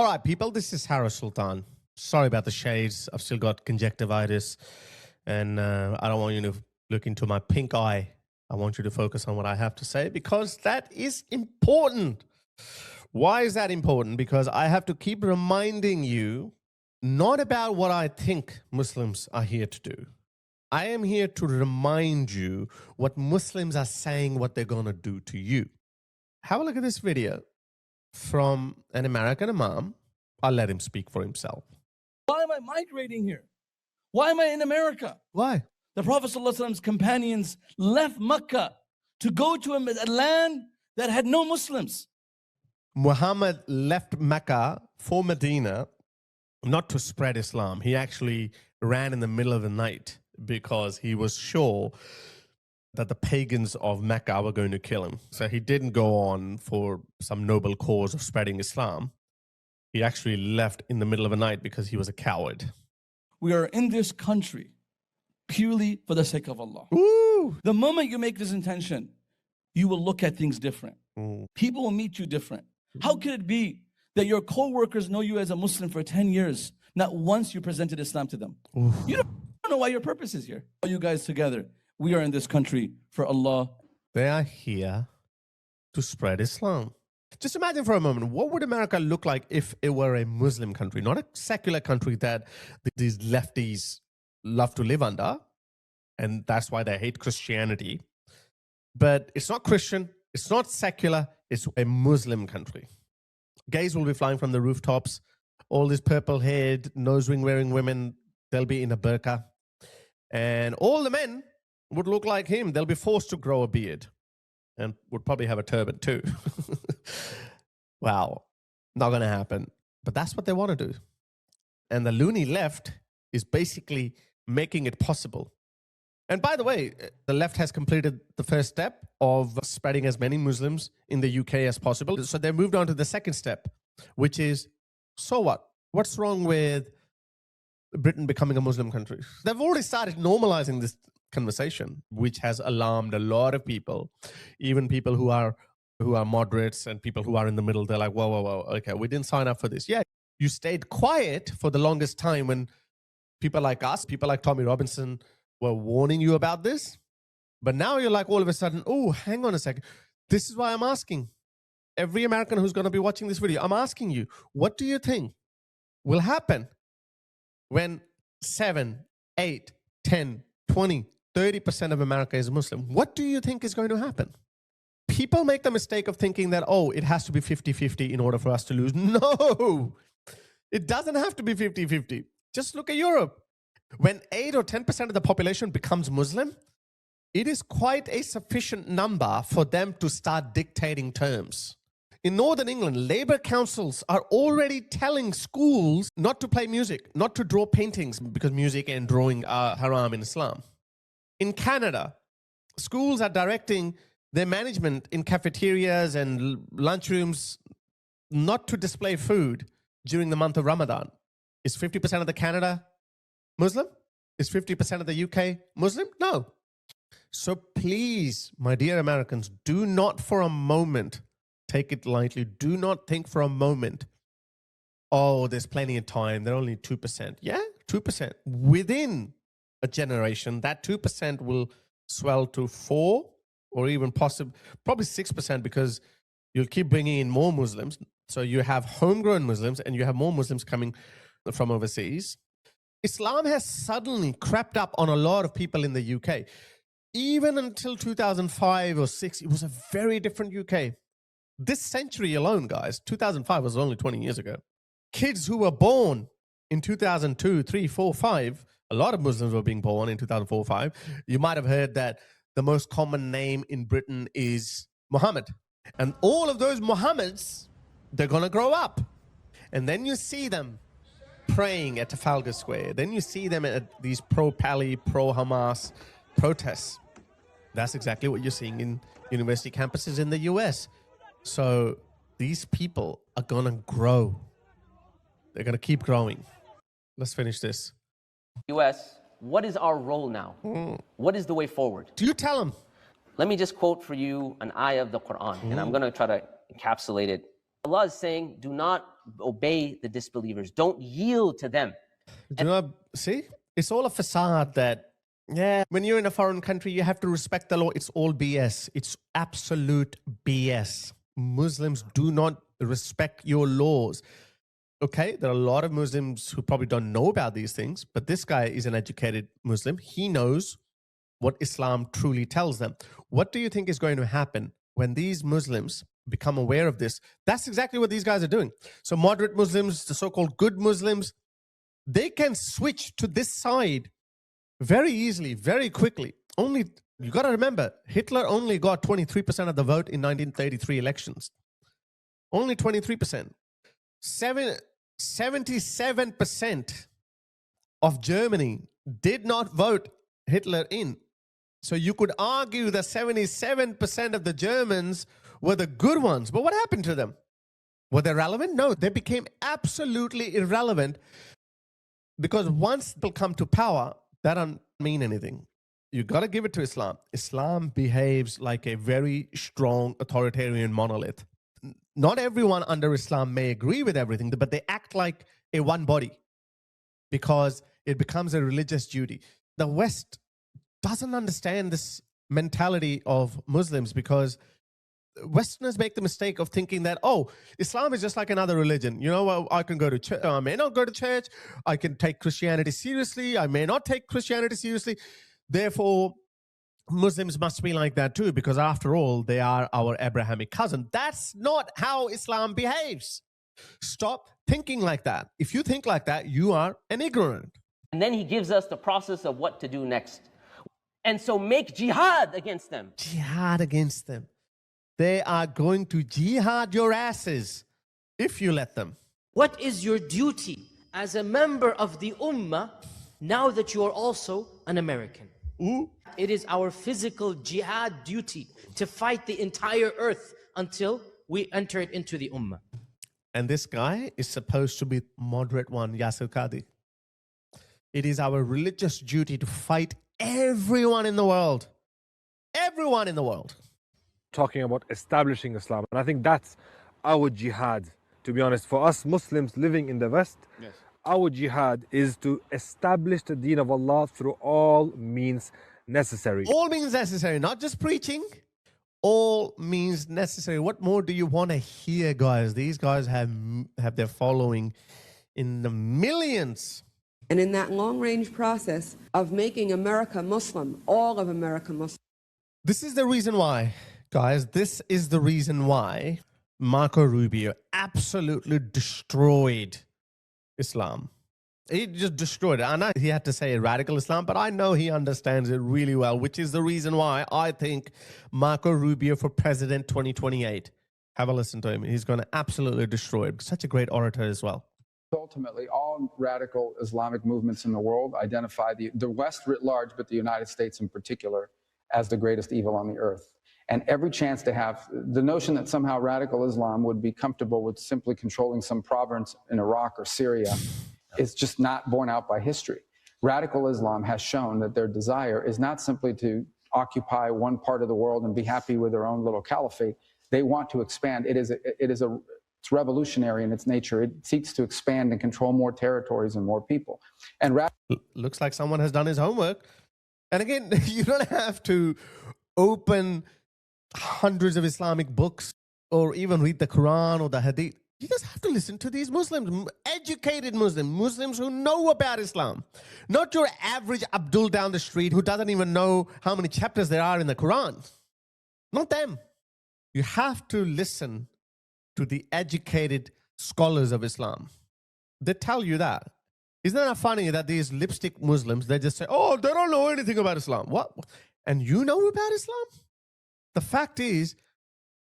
All right, people, this is Harris Sultan. Sorry about the shades. I've still got conjunctivitis, and I don't want you to look into my pink eye. I want you to focus on what I have to say because that is important. Why is that important? Because I have to keep reminding you not about what I think Muslims are here to do. I am here to remind you what Muslims are saying, what they're going to do to you. Have a look at this video from an American Imam. I'll let him speak for himself. Why am I migrating here? Why am I in America? Why? The Prophet ﷺ's companions left Mecca to go to a land that had no Muslims. Muhammad left Mecca for Medina not to spread Islam. He actually ran in the middle of the night because he was sure that the pagans of Mecca were going to kill him. So he didn't go on for some noble cause of spreading Islam. He actually left in the middle of the night because he was a coward. We are in this country purely for the sake of Allah. Ooh. The moment you make this intention, you will look at things different. People will meet you different. How could it be that your co-workers know you as a Muslim for 10 years, not once you presented Islam to them? Ooh. You don't know why your purpose is here. All you guys together, we are in this country for Allah. They are here to spread Islam. Just imagine for a moment, what would America look like if it were a Muslim country, not a secular country that these lefties love to live under, and that's why they hate Christianity. But it's not Christian, it's not secular, it's a Muslim country. Gays will be flying from the rooftops. All these purple-haired, nose-ring-wearing women, they'll be in a burqa. And all the men would look like him. They'll be forced to grow a beard and would probably have a turban too. Wow, not going to happen. But that's what they want to do. And the loony left is basically making it possible. And by the way, the left has completed the first step of spreading as many Muslims in the UK as possible. So they moved on to the second step, which is, so what? What's wrong with Britain becoming a Muslim country? They've already started normalizing this conversation, which has alarmed a lot of people, even people who are moderates and people who are in the middle. They're like, whoa, okay, we didn't sign up for this. Yeah, you stayed quiet for the longest time when people like us, people like Tommy Robinson, were warning you about this. But now you're like, all of a sudden, oh, hang on a second. This is why I'm asking every American who's going to be watching this video, I'm asking you, what do you think will happen when 7, 8, 10, 20, 30% of America is Muslim? What do you think is going to happen? People make the mistake of thinking that, oh, it has to be 50-50 in order for us to lose. No, it doesn't have to be 50-50. Just look at Europe. When 8 or 10% of the population becomes Muslim, it is quite a sufficient number for them to start dictating terms. In Northern England, Labour councils are already telling schools not to play music, not to draw paintings because music and drawing are haram in Islam. In Canada, schools are directing their management in cafeterias and lunchrooms not to display food during the month of Ramadan. Is 50% of the Canada Muslim? Is 50% of the UK Muslim? No. So please, my dear Americans, do not for a moment take it lightly. Do not think for a moment, oh, there's plenty of time. They're only 2%. Yeah, 2%. Within a generation, that 2% will swell to 4 or even probably 6% because you'll keep bringing in more Muslims. So you have homegrown Muslims and you have more Muslims coming from overseas. Islam has suddenly crept up on a lot of people in the UK. Even until 2005 or 6, it was a very different UK. This century alone, guys, 2005 was only 20 years ago. Kids who were born in 2002, 3, 4, 5, a lot of Muslims were being born in 2004, 5. You might have heard that the most common name in Britain is Muhammad. And all of those Muhammads, they're going to grow up. And then you see them praying at Trafalgar Square. Then you see them at these pro-Pali, pro-Hamas protests. That's exactly what you're seeing in university campuses in the US. So these people are going to grow. They're going to keep growing. Let's finish this. US, what is our role now? What is the way forward? Do you tell them? Let me just quote for you an ayah of the Quran, and I'm going to try to encapsulate it Allah is saying, do not obey the disbelievers. Don't yield to them. Do you know, see? It's all a facade that, yeah, when you're in a foreign country, you have to respect the law. It's all BS. It's absolute BS. Muslims do not respect your laws. Okay, there are a lot of Muslims who probably don't know about these things, but this guy is an educated Muslim. He knows what Islam truly tells them. What do you think is going to happen when these Muslims become aware of this? That's exactly what these guys are doing. So moderate Muslims, the so-called good Muslims, they can switch to this side very easily, very quickly. Only, you got to remember, Hitler only got 23% of the vote in 1933 elections. Only 23%. 77% of Germany did not vote Hitler in. So you could argue that 77% of the Germans were the good ones. But what happened to them? Were they relevant? No, they became absolutely irrelevant, because once people come to power, that doesn't mean anything. You got to give it to Islam. Islam behaves like a very strong authoritarian monolith. Not everyone under Islam may agree with everything, but they act like a one body because it becomes a religious duty. The West doesn't understand this mentality of Muslims, because Westerners make the mistake of thinking that, oh, Islam is just like another religion. You know, I can go to church, I may not go to church. I can take Christianity seriously. I may not take Christianity seriously. Therefore, Muslims must be like that too, because after all, they are our Abrahamic cousin. That's not how Islam behaves. Stop thinking like that. If you think like that, you are an ignorant. And then he gives us the process of what to do next. And so make jihad against them. Jihad against them. They are going to jihad your asses if you let them. What is your duty as a member of the Ummah now that you are also an American? Ooh. It is our physical jihad duty to fight the entire earth until we enter it into the Ummah. And this guy is supposed to be moderate one, Yasir Qadhi. It is our religious duty to fight everyone in the world. Everyone in the world. Talking about establishing Islam. And I think that's our jihad, to be honest. For us Muslims living in the West, yes, our jihad is to establish the deen of Allah through all means necessary. All means necessary, not just preaching. All means necessary. What more do you want to hear, guys? These guys have their following in the millions. And in that long-range process of making America Muslim, all of America Muslim. This is the reason why, guys, this is the reason why Marco Rubio absolutely destroyed Islam. He just destroyed it. I know he had to say radical Islam, but I know he understands it really well, which is the reason why I think Marco Rubio for president 2028. Have a listen to him. He's going to absolutely destroy it. Such a great orator as well. Ultimately, all radical Islamic movements in the world identify the West writ large, but the United States in particular, as the greatest evil on the earth. And every chance to have the notion that somehow radical Islam would be comfortable with simply controlling some province in Iraq or Syria is just not borne out by history. Radical Islam has shown that their desire is not simply to occupy one part of the world and be happy with their own little caliphate. They want to expand. It's revolutionary in its nature. It seeks to expand and control more territories and more people. And looks like someone has done his homework. And again, you don't have to open hundreds of Islamic books or even read the Quran or the Hadith. You just have to listen to these Muslims, educated Muslims who know about Islam. Not your average Abdul down the street who doesn't even know how many chapters there are in the Quran. Not them. You have to listen to the educated scholars of Islam. They tell you that. Isn't that funny that these lipstick Muslims, they just say, oh, they don't know anything about Islam. What? And you know about Islam? The fact is,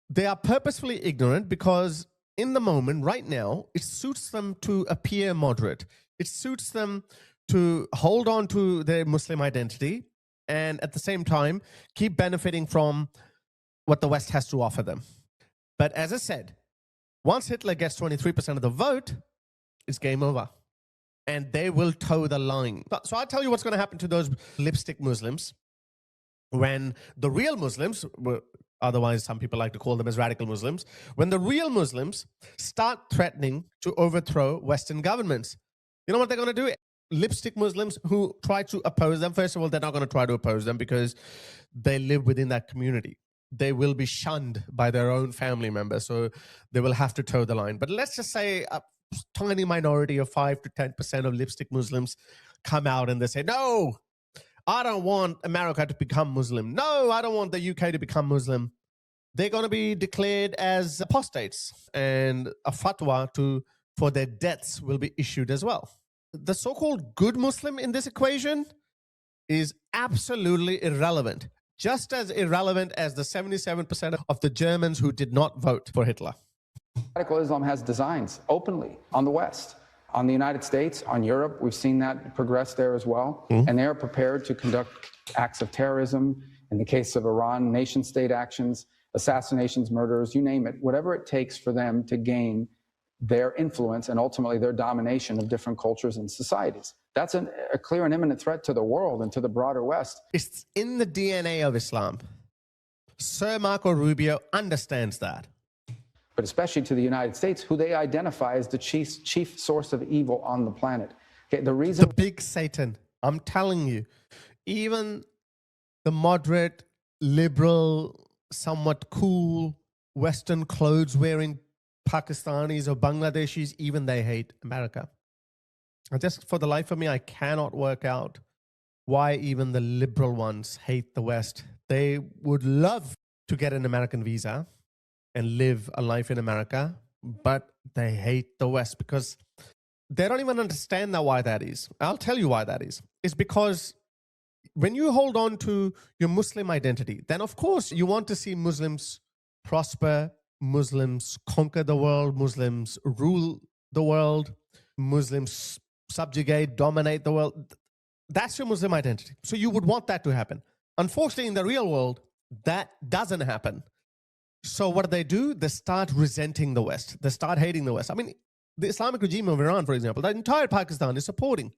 they are purposefully ignorant because in the moment, right now, it suits them to appear moderate. It suits them to hold on to their Muslim identity and at the same time, keep benefiting from what the West has to offer them. But as I said, once Hitler gets 23% of the vote, it's game over. And they will toe the line. So I'll tell you what's going to happen to those lipstick Muslims when the real Muslims, Otherwise, some people like to call them as radical Muslims. When the real Muslims start threatening to overthrow Western governments, you know what they're going to do? Lipstick Muslims who try to oppose them, first of all, they're not going to try to oppose them because they live within that community. They will be shunned by their own family members, so they will have to toe the line. But let's just say a tiny minority of 5 to 10% of lipstick Muslims come out and they say, no, I don't want America to become Muslim. No, I don't want the UK to become Muslim. They're going to be declared as apostates, and a fatwa for their deaths will be issued as well. The so-called good Muslim in this equation is absolutely irrelevant, just as irrelevant as the 77% of the Germans who did not vote for Hitler. Radical Islam has designs openly on the West, on the United States, on Europe. We've seen that progress there as well. And they are prepared to conduct acts of terrorism. In the case of Iran, nation-state actions, assassinations, murders, you name it, whatever it takes for them to gain their influence and ultimately their domination of different cultures and societies. That's a clear and imminent threat to the world and to the broader West. It's in the DNA of Islam. Sir Marco Rubio understands that. But especially to the United States, who they identify as the chief source of evil on the planet. Okay, the big Satan. I'm telling you, even the moderate, liberal, somewhat cool, Western clothes-wearing Pakistanis or Bangladeshis, even they hate America. And just for the life of me, I cannot work out why even the liberal ones hate the West. They would love to get an American visa and live a life in America, but they hate the West because they don't even understand why that is. I'll tell you why that is. It's because when you hold on to your Muslim identity, then of course you want to see Muslims prosper, Muslims conquer the world, Muslims rule the world, Muslims subjugate, dominate the world. That's your Muslim identity. So you would want that to happen. Unfortunately, in the real world, that doesn't happen. So what do? They start resenting the West. They start hating the West. I mean, the Islamic regime of Iran, for example, the entire Pakistan is supporting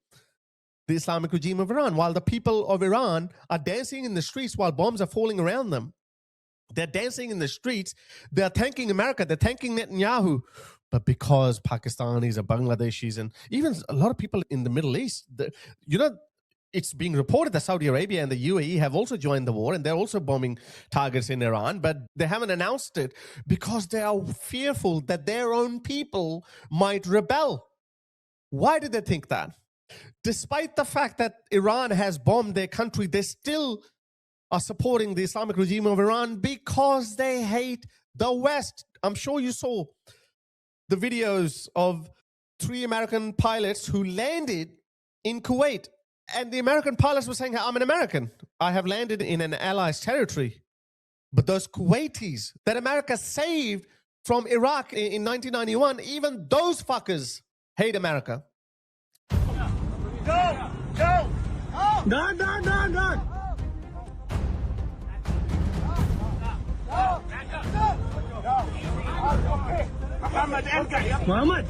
the Islamic regime of Iran, while the people of Iran are dancing in the streets while bombs are falling around them. They're dancing in the streets. They're thanking America. They're thanking Netanyahu. But because Pakistanis or Bangladeshis and even a lot of people in the Middle East, it's being reported that Saudi Arabia and the UAE have also joined the war and they're also bombing targets in Iran, but they haven't announced it because they are fearful that their own people might rebel. Why did they think that? Despite the fact that Iran has bombed their country, they still are supporting the Islamic regime of Iran because they hate the West. I'm sure you saw the videos of 3 American pilots who landed in Kuwait. And the American pilots were saying, I'm an American. I have landed in an ally's territory. But those Kuwaitis that America saved from Iraq in 1991, even those fuckers hate America. Go! Muhammad!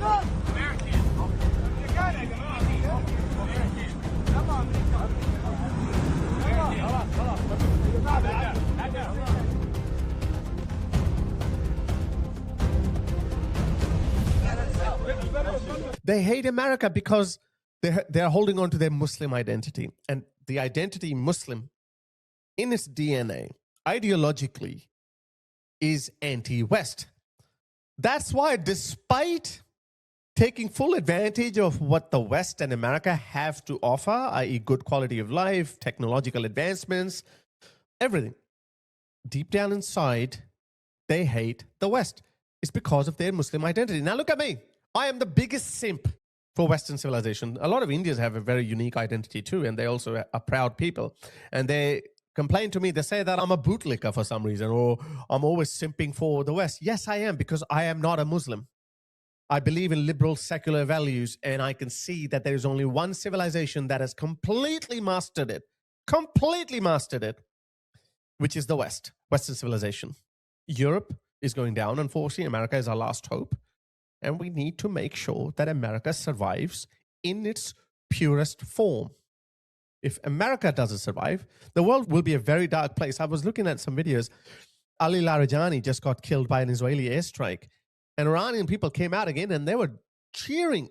They hate America because they're holding on to their Muslim identity. And the identity Muslim, in its DNA, ideologically, is anti-West. That's why, despite taking full advantage of what the West and America have to offer, i.e. good quality of life, technological advancements, everything, deep down inside, they hate the West. It's because of their Muslim identity. Now look at me. I am the biggest simp for Western civilization. A lot of Indians have a very unique identity too, and they also are proud people. And they complain to me, they say that I'm a bootlicker for some reason, or I'm always simping for the West. Yes, I am, because I am not a Muslim. I believe in liberal secular values, and I can see that there is only one civilization that has completely mastered it, which is the West, Western civilization. Europe is going down, unfortunately. America is our last hope. And we need to make sure that America survives in its purest form. If America doesn't survive, the world will be a very dark place. I was looking at some videos. Ali Larijani just got killed by an Israeli airstrike. And Iranian people came out again and they were cheering,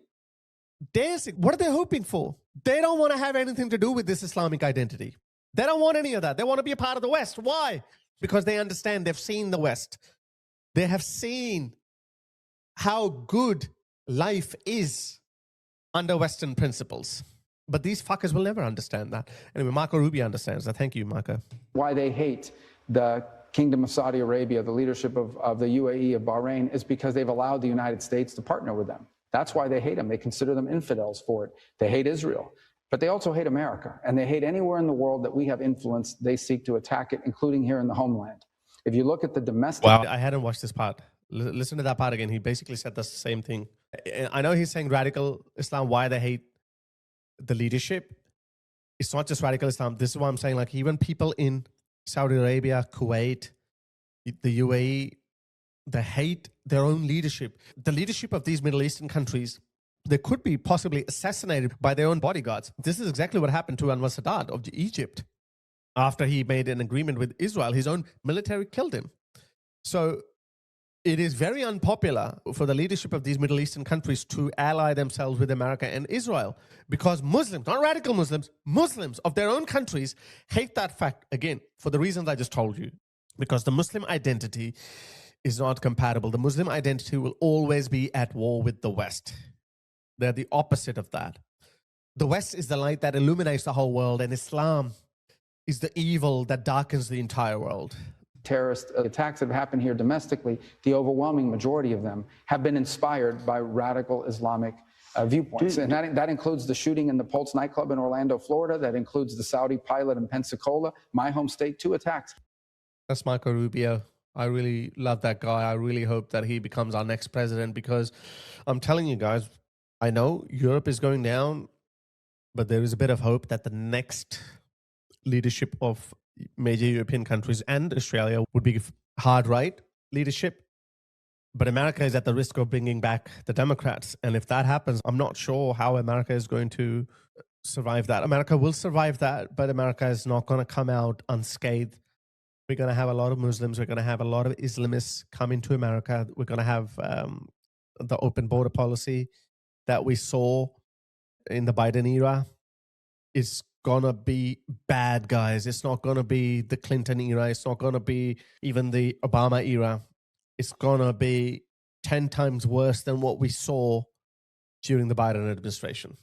dancing. What are they hoping for? They don't want to have anything to do with this Islamic identity. They don't want any of that. They want to be a part of the West. Why? Because they understand, they've seen the West. They have seen how good life is under Western principles. But these fuckers will never understand that. Anyway, Marco Rubio understands that. Thank you, Marco. Why they hate the Kingdom of Saudi Arabia, the leadership of the UAE, of Bahrain, is because they've allowed the United States to partner with them. That's why they hate them. They consider them infidels for it. They hate Israel. But they also hate America. And they hate anywhere in the world that we have influence. They seek to attack it, including here in the homeland. If you look at the domestic... Wow, I hadn't watched this part. Listen to that part again. He basically said the same thing. I know he's saying radical Islam, why they hate the leadership. It's not just radical Islam. This is what I'm saying. Like, even people in Saudi Arabia, Kuwait, the UAE, they hate their own leadership. The leadership of these Middle Eastern countries, they could be possibly assassinated by their own bodyguards. This is exactly what happened to Anwar Sadat of Egypt. After he made an agreement with Israel, his own military killed him. So it is very unpopular for the leadership of these Middle Eastern countries to ally themselves with America and Israel, because Muslims, not radical Muslims, Muslims of their own countries hate that fact, again, for the reasons I just told you. Because the Muslim identity is not compatible. The Muslim identity will always be at war with the West. They're the opposite of that. The West is the light that illuminates the whole world, and Islam is the evil that darkens the entire world. Terrorist attacks that have happened here domestically, the overwhelming majority of them have been inspired by radical Islamic viewpoints. And that includes the shooting in the Pulse nightclub in Orlando, Florida. That includes the Saudi pilot in Pensacola, my home state, 2 attacks. That's Marco Rubio. I really love that guy. I really hope that he becomes our next president, because I'm telling you guys, I know Europe is going down, but there is a bit of hope that the next leadership of major European countries and Australia would be hard right leadership. But America is at the risk of bringing back the Democrats. And if that happens, I'm not sure how America is going to survive that. America will survive that, but America is not going to come out unscathed. We're going to have a lot of Muslims. We're going to have a lot of Islamists come into America. We're going to have the open border policy that we saw in the Biden era. It's going to be bad, guys. It's not going to be the Clinton era. It's not going to be even the Obama era. It's going to be 10 times worse than what we saw during the Biden administration.